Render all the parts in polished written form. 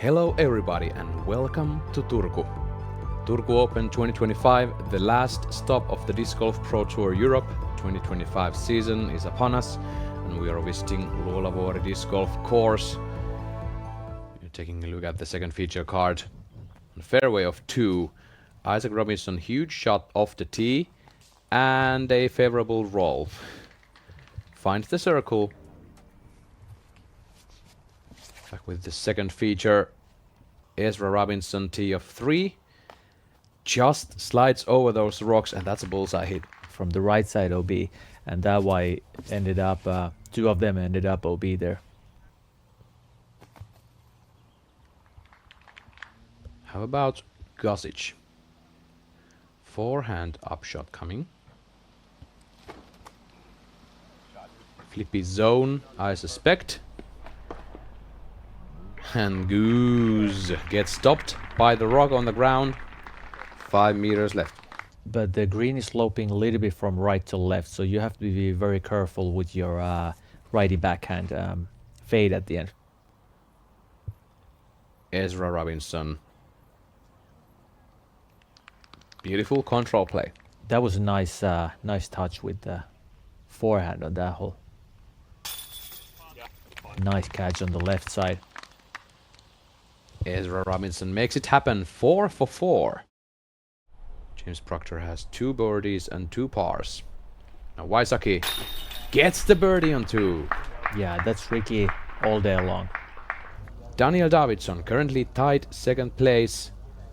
Hello everybody and welcome to Turku. Turku Open 2025, the last stop of the Disc Golf Pro Tour Europe 2025 season is upon us, and we are visiting Luolavuori Disc Golf Course. You're taking a look at the second feature card. On fairway of 2, Isaac Robinson, huge shot off the tee and a favorable roll. Finds the circle. Back with the second feature, Ezra Robinson, tee of 3. Just slides over those rocks, and that's a bullseye hit. From the right side OB, and that why ended up, two of them ended up OB there. How about Gosic? Forehand upshot coming. Flippy zone, I suspect. And Goose gets stopped by the rock on the ground. 5 meters left. But the green is sloping a little bit from right to left, so you have to be very careful with your righty backhand fade at the end. Ezra Robinson. Beautiful control play. That was a nice touch with the forehand on that hole. Nice catch on the left side. Ezra Robinson makes it happen, 4 for 4. James Proctor has 2 birdies and 2 pars. Now Waisaki gets the birdie on 2. Yeah, that's Ricky all day long. Daniel Davidson currently tied second place.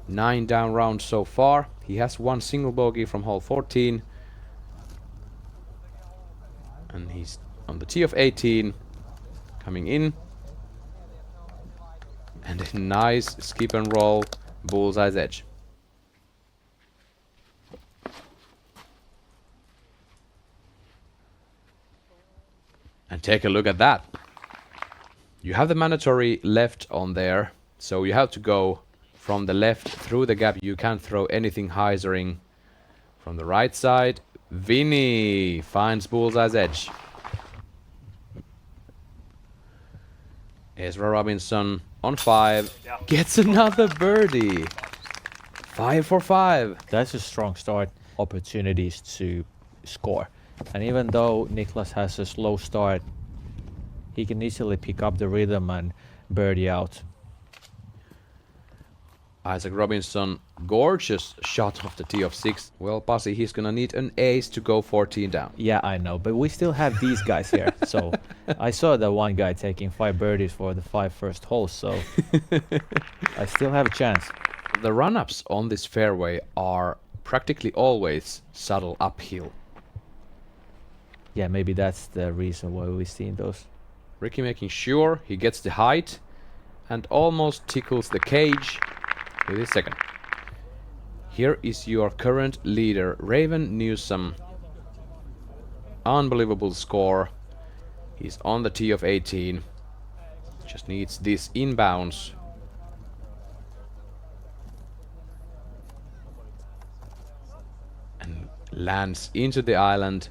9 down rounds so far. He has 1 single bogey from hole 14. And he's on the tee of 18. Coming in. And a nice skip and roll, bullseye's edge. And take a look at that. You have the mandatory left on there, so you have to go from the left through the gap. You can't throw anything hyzering. From the right side, Vinny finds bullseye's edge. Ezra Robinson on 5, gets another birdie. 5 for 5. That's a strong start. Opportunities to score. And even though Niklas has a slow start, he can easily pick up the rhythm and birdie out. Isaac Robinson, gorgeous shot off the tee of 6. Well, Pasi, he's gonna need an ace to go 14 down. Yeah, I know, but we still have these guys here. So I saw the one guy taking 5 birdies for the 5 first holes, so I still have a chance. The run-ups on this fairway are practically always subtle uphill. Yeah, maybe that's the reason why we've seen those. Ricky making sure he gets the height and almost tickles the cage with his second. Here is your current leader, Raven Newsom. Unbelievable score. He's on the tee of 18. Just needs this inbounds. And lands into the island.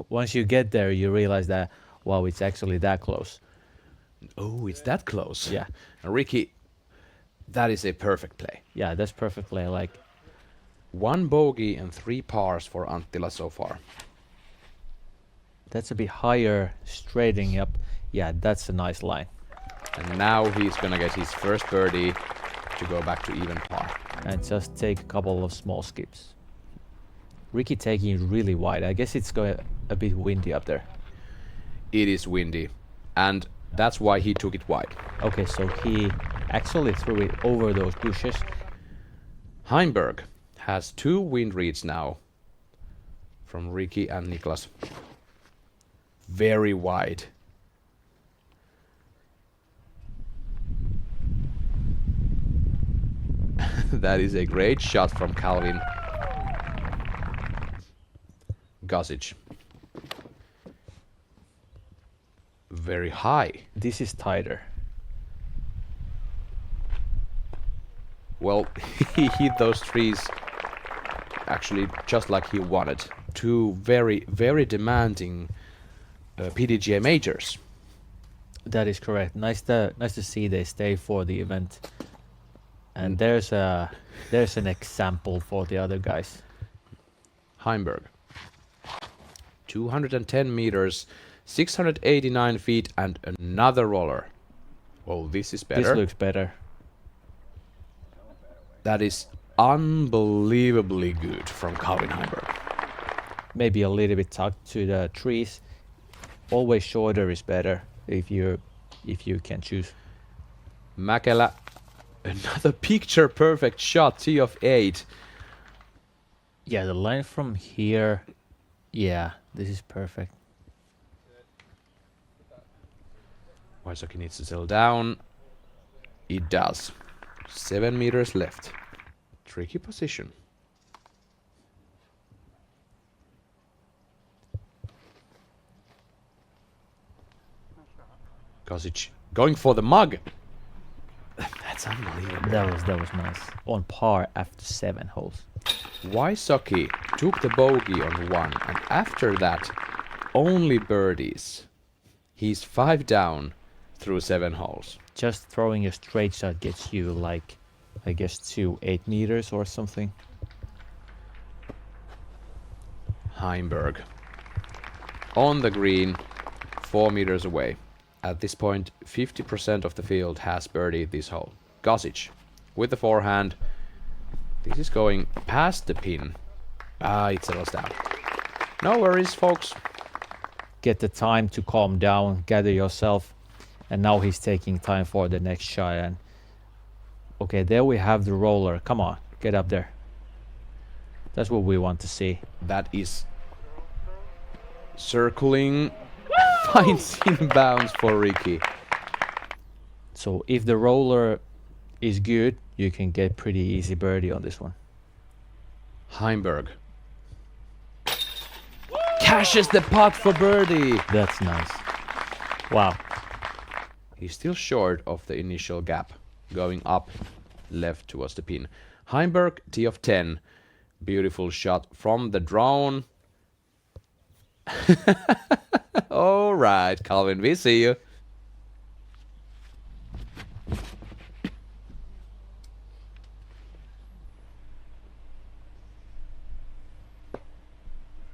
Once you get there, you realize that, wow, it's actually that close. Oh, it's that close. Yeah. And Ricky, that is a perfect play. Yeah, that's perfectly like 1 bogey and 3 pars for Anttila so far. that's a bit higher, straightening up. Yeah, that's a nice line. And now he's gonna get his first birdie to go back to even par. And just take a couple of small skips. Ricky taking it really wide. I guess it's going a bit windy up there. It is windy, and that's why he took it wide. Okay, so he actually threw it over those bushes. Heimberg has 2 wind reads now from Ricky and Niklas. Very wide. That is a great shot from Calvin. Gosic. Very high. This is tighter. Well, he hit those trees actually just like he wanted. 2 very, very demanding PDGA majors. That is correct. Nice to see they stay for the event. And there's an example for the other guys. Heimberg. 210 meters, 689 feet, and another roller. Oh, this is better. This looks better. That is unbelievably good from Calvin Heimberg. Maybe a little bit tucked to the trees. Always shorter is better if you can choose. Mäkelä, another picture perfect shot, T of 8. Yeah, the line from here. Yeah, this is perfect. Wysocki needs to settle down. It does. 7 meters left. Tricky position. Kosic going for the mug. That's unbelievable. That was nice. On par after 7 holes. Wysocki took the bogey on 1, and after that, only birdies. He's 5 down through 7 holes. Just throwing a straight shot gets you like, I guess, 8 meters or something. Heimberg on the green, 4 meters away. At this point, 50% of the field has birdied this hole. Kosic with the forehand. This is going past the pin. It settles down. No worries, folks. Get the time to calm down, gather yourself. And now he's taking time for the next shot. And okay, there we have the roller. Come on, get up there. That's what we want to see. That is circling. Finds in bounds for Ricky. So if the roller is good, you can get pretty easy birdie on this one. Heimberg cashes the putt for birdie. That's nice. Wow. He's still short of the initial gap, going up left towards the pin. Heimberg, T of 10. Beautiful shot from the drone. All right, Calvin, we see you.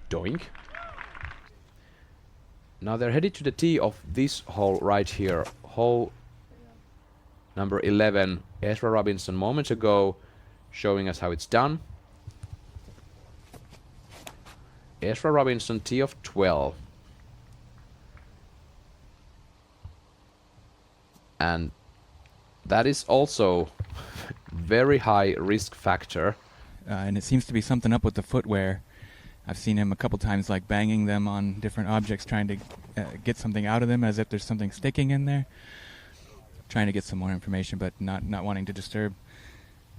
Doink. Now they're headed to the tee of this hole right here. Hole number 11. Ezra Robinson moments ago showing us how it's done. Ezra Robinson, tee of 12. And that is also very high risk factor. And it seems to be something up with the footwear. I've seen him a couple times like banging them on different objects, trying to get something out of them as if there's something sticking in there. Trying to get some more information, but not wanting to disturb.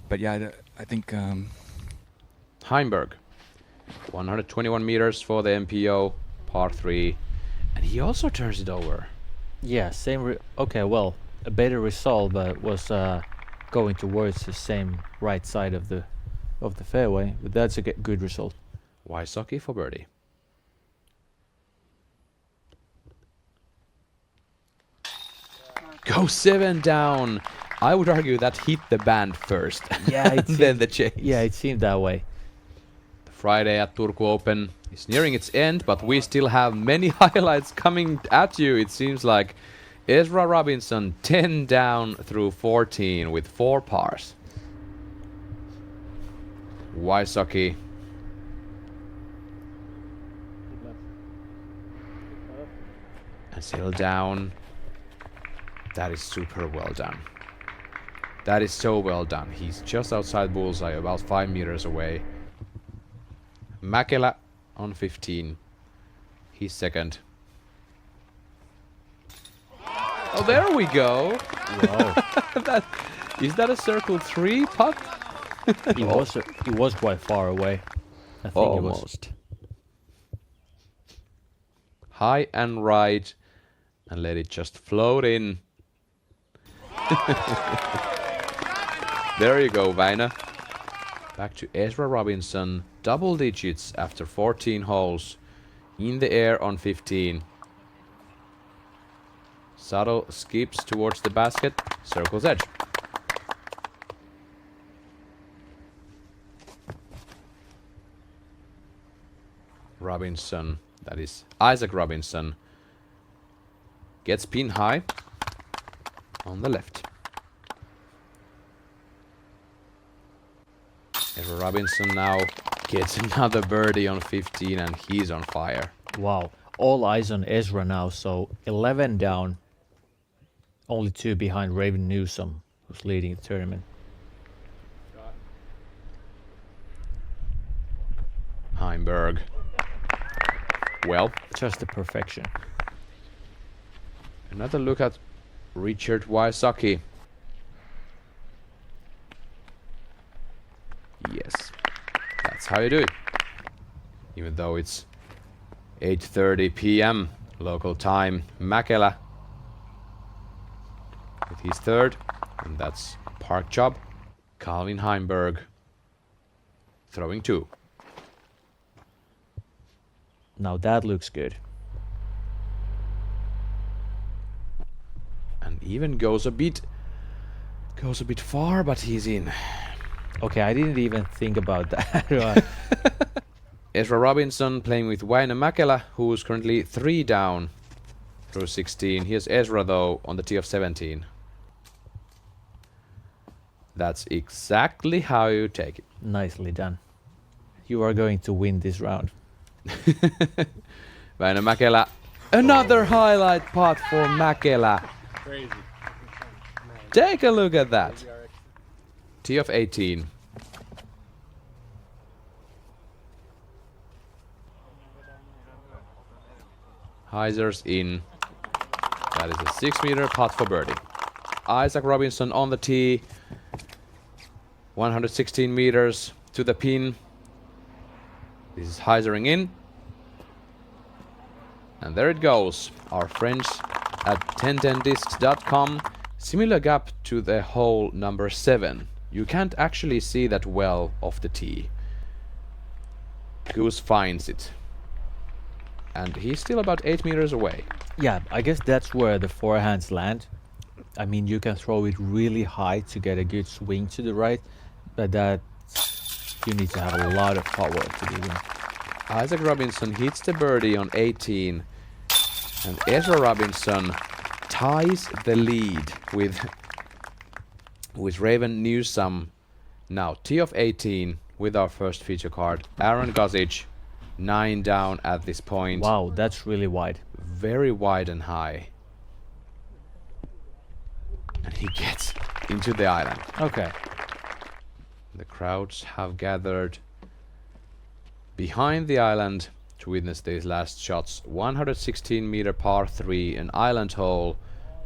But yeah, I think... Heimberg. 121 meters for the MPO, par 3. And he also turns it over. Yeah, same. Okay, well, a better result, but was going towards the same right side of the fairway. But that's a good result. Wysocki for birdie. Go 7 down. I would argue that hit the band first. Yeah, and then the chase. Yeah, it seemed that way. Friday at Turku Open is nearing its end, but we still have many highlights coming at you. It seems like Ezra Robinson 10 down through 14 with 4 pars. Wysocki. And sail down. That is super well done. That is so well done. He's just outside bullseye, about 5 meters away. Mäkelä on 15. He's second. Oh, there we go. Wow. Is that a circle 3 putt? It was quite far away. I think Almost. High and right. And let it just float in. There you go, Väinö. Back to Ezra Robinson. Double digits after 14 holes. In the air on 15. Subtle skips towards the basket. Circle's edge. Robinson, that is Isaac Robinson, gets pin high on the left. Ezra Robinson now gets another birdie on 15 and he's on fire. Wow. All eyes on Ezra now, so 11 down. Only 2 behind Raven Newsom, who's leading the tournament. Heimberg. Well, Just the perfection. another look at Richard Wysocki. Yes, that's how you do it. Even though it's 8:30 p.m. local time, Mäkelä with his third, and that's park job. Calvin Heimberg throwing 2. Now that looks good. And even goes a bit far, but he's in. Okay, I didn't even think about that. Ezra Robinson playing with Väinö Mäkelä, who's currently 3 down through 16. Here's Ezra though on the tee of 17. That's exactly how you take it. Nicely done. You are going to win this round. Väinö Mäkelä, another highlight putt for Mäkelä. Crazy. Take a look at that. Tee of 18. Hyzer's in. That is a 6-meter putt for birdie. Isaac Robinson on the tee. 116 meters to the pin. This is Hyzering in. And there it goes. Our friends at 1010discs.com. Similar gap to the hole number 7. You can't actually see that well off the tee. Goose finds it. And he's still about 8 meters away. Yeah, I guess that's where the forehands land. I mean, you can throw it really high to get a good swing to the right, but that you need to have a lot of power to do that. Isaac Robinson hits the birdie on 18, and Ezra Robinson ties the lead with Raven Newsom. Now tee of 18 with our first feature card. Aaron Gossage, 9 down at this point. Wow, that's really wide. Very wide and high. And he gets into the island. Okay. The crowds have gathered behind the island to witness these last shots. 116-meter par 3, an island hole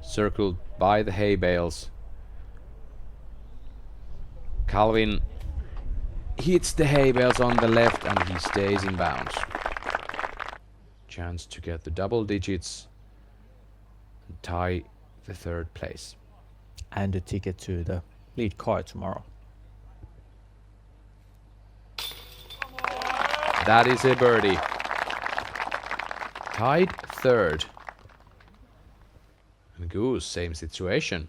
circled by the hay bales. Calvin hits the hay bales on the left and he stays in bounds. Chance to get the double digits and tie the 3rd place. And a ticket to the lead card tomorrow. That is a birdie. Tied 3rd. And Goose, same situation.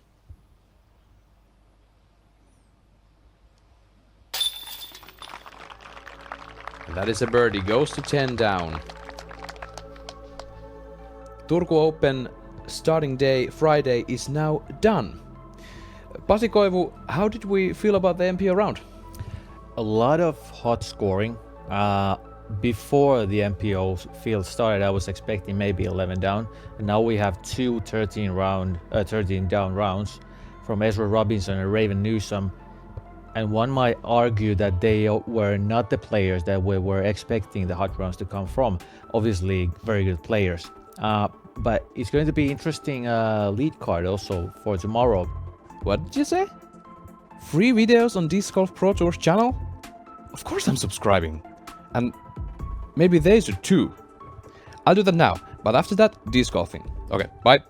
And that is a birdie, goes to 10 down. Turku Open starting day Friday is now done. Pasi Koivu, how did we feel about the MPO round? A lot of hot scoring. Before the MPO field started, I was expecting maybe 11 down. And now we have 2 13 down rounds from Ezra Robinson and Raven Newsom. And one might argue that they were not the players that we were expecting the hot rounds to come from. Obviously, very good players. But it's going to be interesting lead card also for tomorrow. What did you say? Free videos on Disc Golf Pro Tour's channel? Of course I'm subscribing. And maybe they should too. I'll do that now, but after that, disc golfing. Okay, bye.